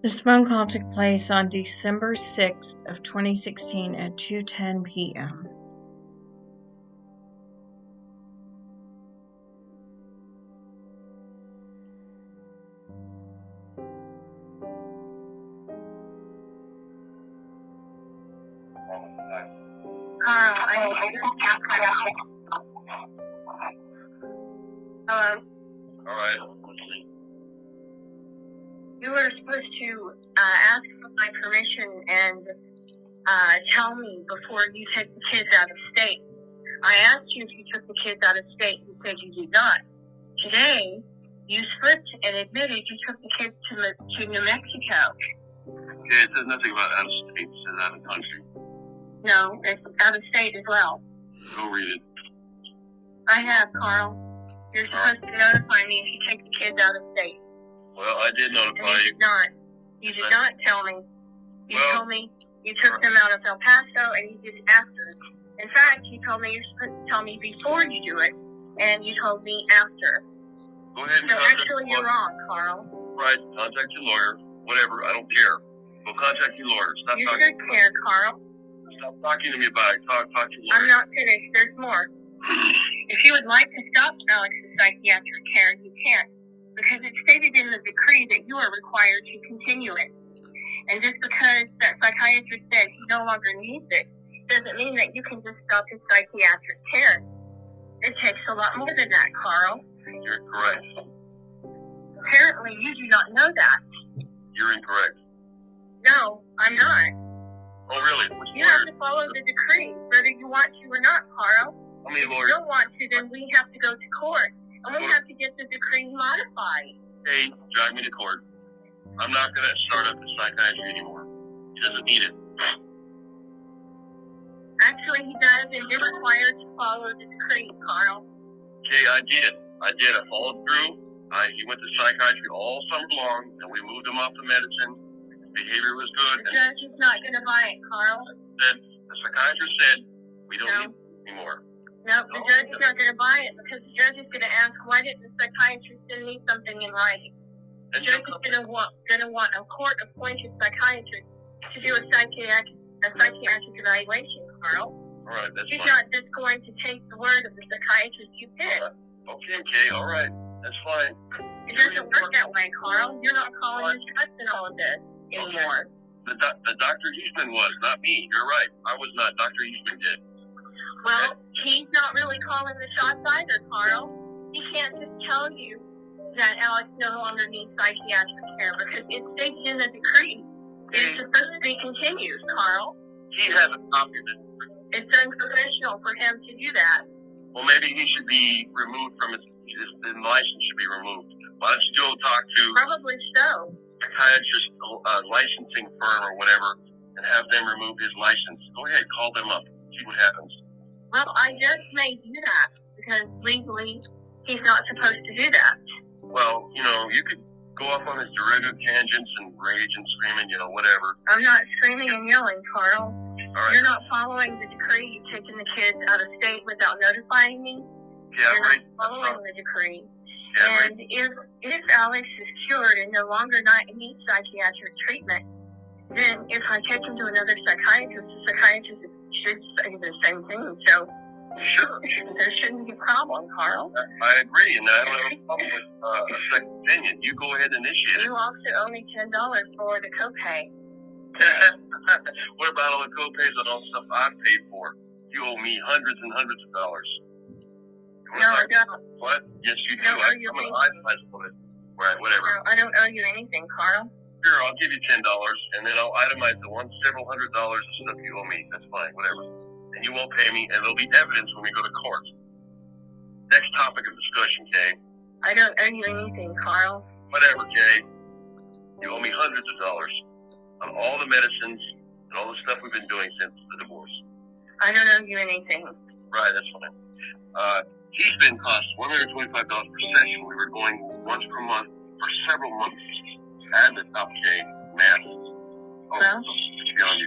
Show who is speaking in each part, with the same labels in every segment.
Speaker 1: This phone call took place on December 6th of 2016 at 2:10 p.m.
Speaker 2: Hello.
Speaker 3: All right.
Speaker 2: You were supposed to ask for my permission and tell me before you take the kids out of state. I asked you if you took the kids out of state. You said you did not. Today, you slipped and admitted you took the kids to New Mexico.
Speaker 3: Yeah, it says nothing about out of state. It says out of country.
Speaker 2: No, it's out of state as well.
Speaker 3: Go read it.
Speaker 2: I have, Carl. You're supposed to notify me if you take the kids out of state.
Speaker 3: Well, I did notify
Speaker 2: and you. Did not. You did not tell me. You told me you took them out of El Paso and you did it after. In fact, you told me you're supposed to tell me before you do it, and you told me after.
Speaker 3: Go ahead and
Speaker 2: so actually, you're wrong, Carl.
Speaker 3: Right. Contact your lawyer. Whatever. I don't care. Go contact your lawyer. Stop
Speaker 2: you
Speaker 3: talking.
Speaker 2: You should care, Carl.
Speaker 3: Stop talking to me about it. Talk to your lawyer.
Speaker 2: I'm not finished. There's more. If you would like to stop Alex's psychiatric care, you can't, because it's stated in the decree that you are required to continue it. And just because that psychiatrist says he no longer needs it, doesn't mean that you can just stop his psychiatric care. It takes a lot more than that, Carl.
Speaker 3: You're correct.
Speaker 2: Apparently, you do not know that.
Speaker 3: You're incorrect.
Speaker 2: No, I'm not.
Speaker 3: Oh, really?
Speaker 2: You have to follow the decree, whether you want to or not, Carl. If you don't want to, then we have to go to court, and we have to get the decree modified.
Speaker 3: Hey, drive me to court. I'm not going to start up the psychiatry anymore. He doesn't need it.
Speaker 2: Actually, he does, and you're required to follow the decree, Carl.
Speaker 3: Okay, I did. I followed through. He went to psychiatry all summer long, and we moved him off the medicine. His behavior was good.
Speaker 2: The judge is not going to buy it, Carl.
Speaker 3: The psychiatrist said, we don't need it anymore.
Speaker 2: No, the judge is not going to buy it, because the judge is going to ask, why didn't the psychiatrist send me something in writing? The judge is going to want a court-appointed psychiatrist to do a psychiatric evaluation, Carl.
Speaker 3: All right, that's
Speaker 2: He's
Speaker 3: fine.
Speaker 2: not just going to take the word of the psychiatrist you pick.
Speaker 3: Okay, all right. That's fine.
Speaker 2: It doesn't work that way, Carl. You're not calling your trust in all of this anymore.
Speaker 3: The Dr. Eastman was, not me. You're right. I was not. Dr. Eastman did.
Speaker 2: Well, he's not really calling the shots either, Carl. He can't just tell you that Alex no longer needs psychiatric care, because it's stated in the decree. It's supposed to be continued, Carl.
Speaker 3: He has a copy of it.
Speaker 2: It's unprofessional for him to do that.
Speaker 3: Well, maybe he should be removed from his license should be removed. Why don't you go talk to
Speaker 2: probably so
Speaker 3: psychiatrist licensing firm or whatever and have them remove his license. Go ahead, call them up, see what happens.
Speaker 2: Well, I just may do that because legally he's not supposed to do that.
Speaker 3: Well, you could go off on his derivative tangents and rage and screaming, whatever.
Speaker 2: I'm not screaming and yelling, Carl.
Speaker 3: All right.
Speaker 2: You're not following the decree. You've taken the kids out of state without notifying me.
Speaker 3: Yeah,
Speaker 2: You're
Speaker 3: right.
Speaker 2: not following the decree.
Speaker 3: Yeah,
Speaker 2: and if Alex is cured and no longer needs psychiatric treatment, then if I take him to another psychiatrist, the psychiatrist should say the same thing. So,
Speaker 3: sure,
Speaker 2: there shouldn't be a problem, Carl.
Speaker 3: I agree, and I don't have a problem with a second opinion. You go ahead and initiate it.
Speaker 2: You also owe me $10 for the copay.
Speaker 3: What about all the copays on all the stuff I've paid for? You owe me hundreds and hundreds of dollars.
Speaker 2: No, I don't.
Speaker 3: What? Yes, you do.
Speaker 2: I don't owe you
Speaker 3: anything. Right, whatever.
Speaker 2: No, I don't owe you anything, Carl.
Speaker 3: Sure, I'll give you $10, and then I'll itemize several $100s of stuff you owe me. That's fine, whatever. And you won't pay me, and there'll be evidence when we go to court. Next topic of discussion, Kay.
Speaker 2: I don't owe you anything, Carl.
Speaker 3: Whatever, Kay. You owe me hundreds of dollars on all the medicines and all the stuff we've been doing since the divorce.
Speaker 2: I don't owe you anything.
Speaker 3: Right, that's fine. He's been cost $125 per session. We were going once per month for several months. Add the top, Kay. Math. Oh,
Speaker 2: well,
Speaker 3: it's beyond you.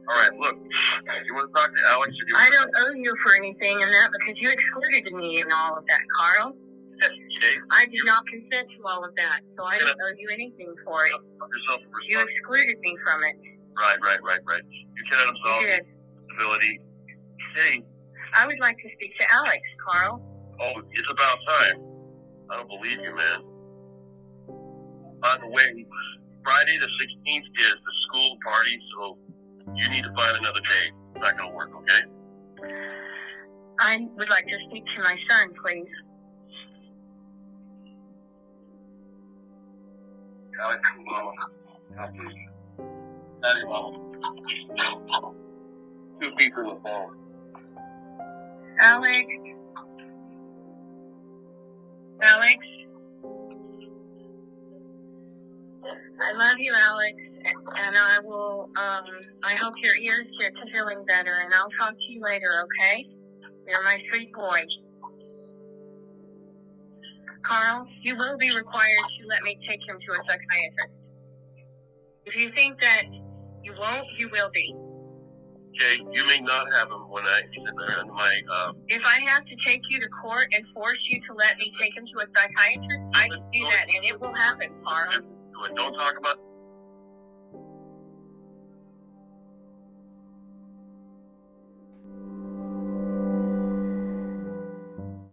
Speaker 3: All right, look, you want to talk to Alex?
Speaker 2: I don't owe you for anything in that because you excluded me in all of that, Carl.
Speaker 3: Okay.
Speaker 2: I did not consent to all of that, so I don't owe you anything for it. You excluded me from it.
Speaker 3: Right. You cannot absolve disability. Hey.
Speaker 2: I would like to speak to Alex, Carl.
Speaker 3: Oh, it's about time. I don't believe you, man. By the way, Friday the 16th is the school party, so you need to find another day. It's not going to work, okay?
Speaker 2: I would like to speak to my son, please.
Speaker 3: Alex, Mama. Daddy, Mama. Two people on the phone.
Speaker 2: Alex? Alex? I love you, Alex, and I will, I hope your ears get to feeling better, and I'll talk to you later, okay? You're my sweet boy. Carl, you will be required to let me take him to a psychiatrist. If you think that you won't, you will be.
Speaker 3: Okay, you may not have him when he's in my,
Speaker 2: If I have to take you to court and force you to let me take him to a psychiatrist, I can do that, and it will happen, Carl.
Speaker 3: Don't talk about